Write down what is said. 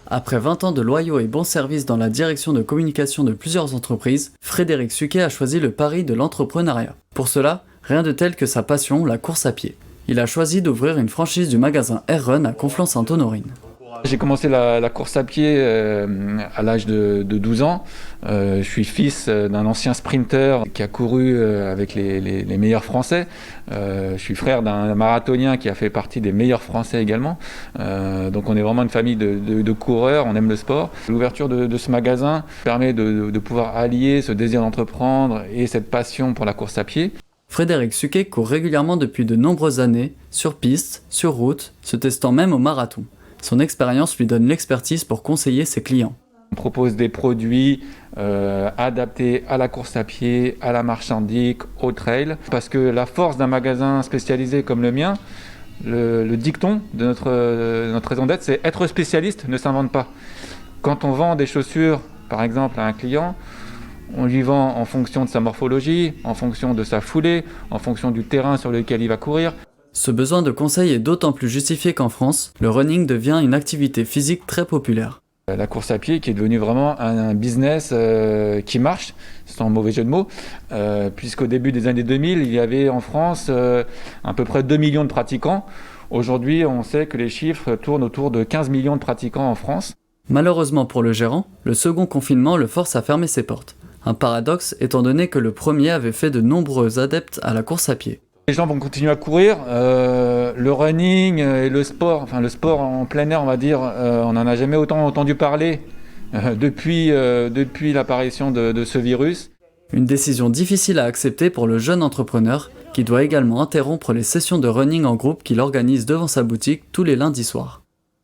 Après 20 ans de loyaux et bons services dans la direction de communication de plusieurs entreprises, Frédéric Suquet a choisi le pari de l'entrepreneuriat. Pour cela, rien de tel que sa passion, la course à pied. Il a choisi d'ouvrir une franchise du magasin Air Run à Conflans-Sainte-Honorine. J'ai commencé la course à pied à l'âge de 12 ans. Je suis fils d'un ancien sprinter qui a couru avec les meilleurs Français. Je suis frère d'un marathonien qui a fait partie des meilleurs Français également. Donc on est vraiment une famille de coureurs, on aime le sport. L'ouverture de ce magasin permet de pouvoir allier ce désir d'entreprendre et cette passion pour la course à pied. Frédéric Suquet court régulièrement depuis de nombreuses années, sur piste, sur route, se testant même au marathon. Son expérience lui donne l'expertise pour conseiller ses clients. On propose des produits adaptés à la course à pied, à la marche nordique, au trail. Parce que la force d'un magasin spécialisé comme le mien, le dicton de notre raison d'être, c'est être spécialiste ne s'invente pas. Quand on vend des chaussures, par exemple, à un client, on lui vend en fonction de sa morphologie, en fonction de sa foulée, en fonction du terrain sur lequel il va courir. Ce besoin de conseil est d'autant plus justifié qu'en France, le running devient une activité physique très populaire. La course à pied qui est devenue vraiment un business qui marche, sans mauvais jeu de mots, puisqu'au début des années 2000, il y avait en France à peu près 2 millions de pratiquants. Aujourd'hui, on sait que les chiffres tournent autour de 15 millions de pratiquants en France. Malheureusement pour le gérant, le second confinement le force à fermer ses portes. Un paradoxe étant donné que le premier avait fait de nombreux adeptes à la course à pied. Les gens vont continuer à courir, le running et le sport, enfin le sport en plein air on va dire, on n'en a jamais autant entendu parler depuis l'apparition de ce virus. Une décision difficile à accepter pour le jeune entrepreneur qui doit également interrompre les sessions de running en groupe qu'il organise devant sa boutique tous les lundis soirs.